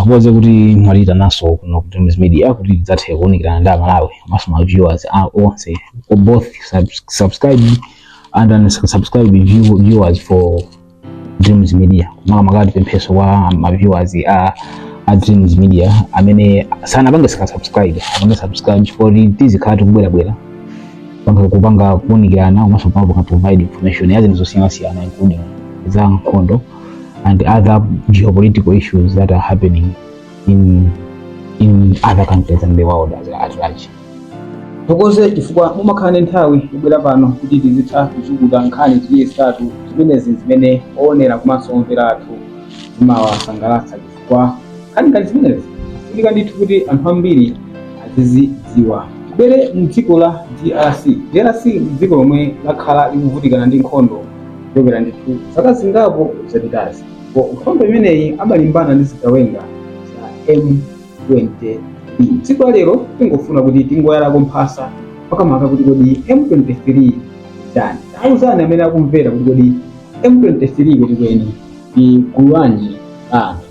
ndithokoze kuti mwalita naso kuno ku Dreams Media kuti zathe kuonekera ndi Malawi maso ma viewers onse both subscribe and unsubscribe viewers for Dreams Media. Makati pempheso wa ma viewers a Dreams Media amene sana bange subscribe for tizikhala tikubwera kupanga kuonekera maso papo ka provide information yazi ndizosiyana including za nkhondo and other geopolitical issues that are happening in other countries and the world at large. Tokoze chifukwa mumakhale nthawi kubwera pano kuti tizitha kuchukuta nkhani zitatu zimene oonera komanso omvera athu zimawasangalatsa chifukwa nkhani zimenezi zifika ndithu kuti anthu ambiri azizidziwa. Tibwere mdziko la DRC mdziko lomwe lakhala likuvutikana ndi nkhondo kuchokera ndithu zaka zingapo zapitazi. Nkhondo imeneyi amalimbana ndi zigawenga za M23. Dziko lero tingofuna kuti tingoyalako mphasa pakamaka kuti kodi M23 chani. Auzani amene akumvera kuti kodi M23 kuti kweni ndi gulu lanji anthu.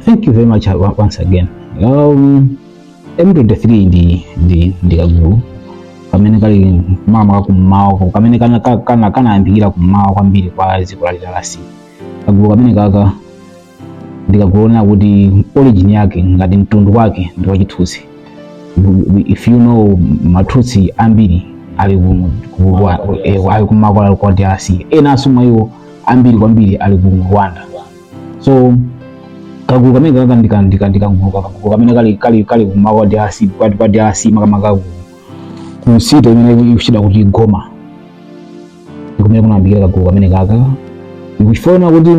Thank you very much once again. M23 ndi kagulu kamene kali mama kummawa kamene kana ambikira kummawa kwambiri kwa dziko la DRC. Kagulu kamene kaka ndikakuona kuti origin yake ngati mtundu wake ndi wachitutsi. If you know matutsi ambiri ali kummawa kwa DRC, ena asuma iwo ambiri kwambiri ali ku Rwanda. So kagulu kamene kaka ndikagulu kamene kali kummawa kwa DRC kwa DRC makamaka kusita imene ikuchita kuti Goma ndikumene kunambikira kagulu kamene kaka. Ndikuchifuna kuti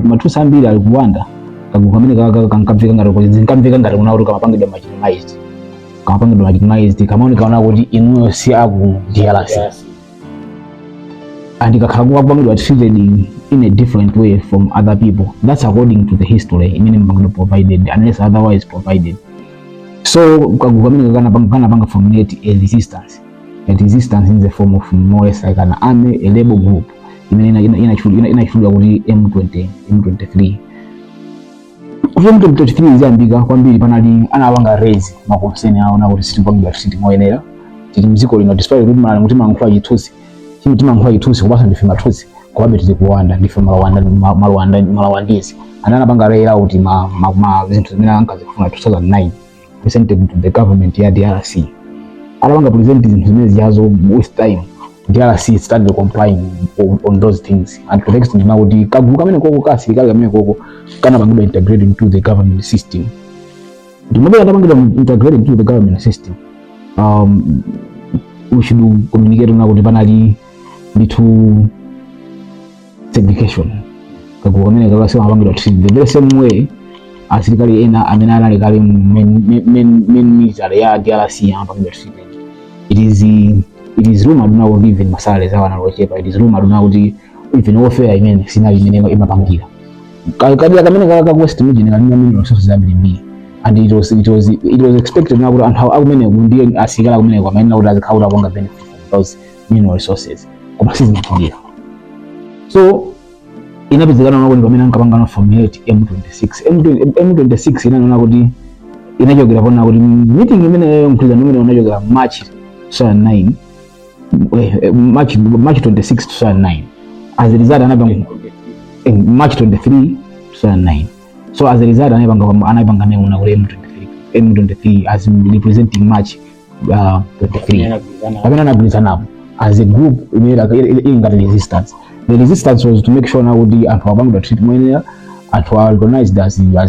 matutsi ambiri ali ku Rwanda kagulu kamene kaka kankamveka ngati kuna kuti kamapangidwa marginalized kamaoneka kuti inuyo si aku DRC and kakhala kupangidwa treated in a different way from other people. That's according to the history imene mpangidwa provided unless otherwise provided. So kagulu kamene kanapanga formulate a resistance in the form of more or less like an army, a labor group imene inachulwa kuti M23. M23 zambika kwambiri panali anawanga raise makonseni awo na kuti sitipangidwa treat moyenera tili mziko lino despite kuti mala kuti mankhwa chitutsi kupasa ndife matutsi kwabe tikuwanda ndife malawandisi anapanga raise out zinthu zimene ankazifuna 2009 presented to the government ya DRC. Anapanga present zinthu zimene ziyazo with time DRC started complying on those things and to the extent now kuti kagulu kamene koko kasilikali kamene koko kanapangidwa integrated into the government system. Ndimene kanapangidwa integrated into the government system, we should communicate na kuti panali little segregation. Kagulu kamene kakasema apangidwa the very same way asilikali ena amene anali kali main military ya DRC apangidwa treated. It is rumored now that even masale zawa na rochepa. It is rumored now that even warfare imene sina imene imapangira. Kadira kamene kaka West region ngani mineral resources zambiri. And it was expected now that how many ndiye asikala kumene kwa maana udazi kaula kwanga benefit from those mineral resources. Koma sizi mapangira. So inapizikana na kuti pamene ankapanga na formulate M26 inaona kuti inachokera pona kuti meeting imene mkhiza nomene unachokera March 9 March 26 2009. As a result anapanga March 23 2009. So as a result anapanga neuna kule M23 as representing March 23. Pamene anagwirizana as a group in resistance. The resistance was to make sure now the anthu treat money and to organized as the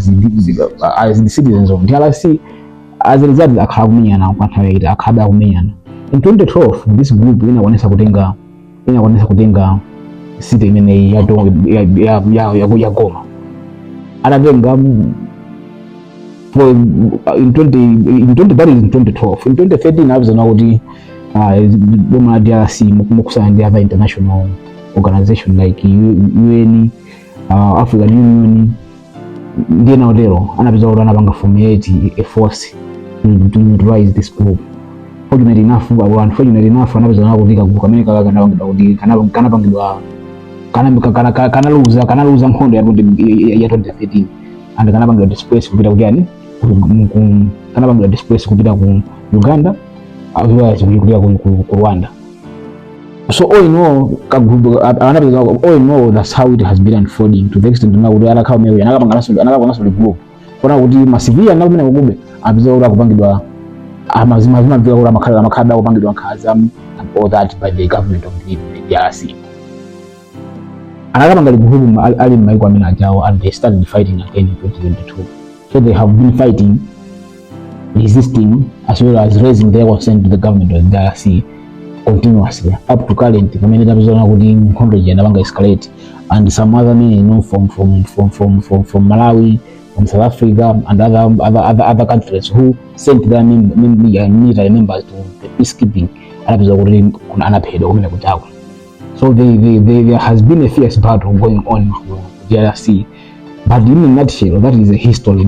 citizens of DRC. As a result akaba kumenyana. In 2012 this group inaonesa kutenga city imene ya Goma. Anavenga for in 2012. In 2013 abuzana kuti Goma DRC mukusanga other international organization like UN, African Union, ndena odero anapeza kuti anapanga formulate a force to neutralize this group. Fortunately enough anapeza kuti kagulu kamene kanapangidwa kana luza nkhondo ya 2013 and kana bangla displace kupita kujani kana bangla displace kupita ku Uganda otherwise kulikuwa ku Rwanda. So all in all, that's how it has been unfolding to the extent now we are like how maybe another group kona kuti masivia na kumene kugube abizora kupangidwa amazima vya makada kupangidwa nkhaza and all that by the government of the DRC. Another group ali maiko amene ajawo and they started fighting again in 2022. So they have been fighting, resisting, as well as raising their concern to the government of the DRC continuously up to current. Pamene tabizona kuti nkhondo ija nabanga escalate and some other men, you know, from Malawi, from South Africa and other countries who sent their military members to the peacekeeping. So there has been a fierce battle going on with the DRC, but in a nutshell, that is a history.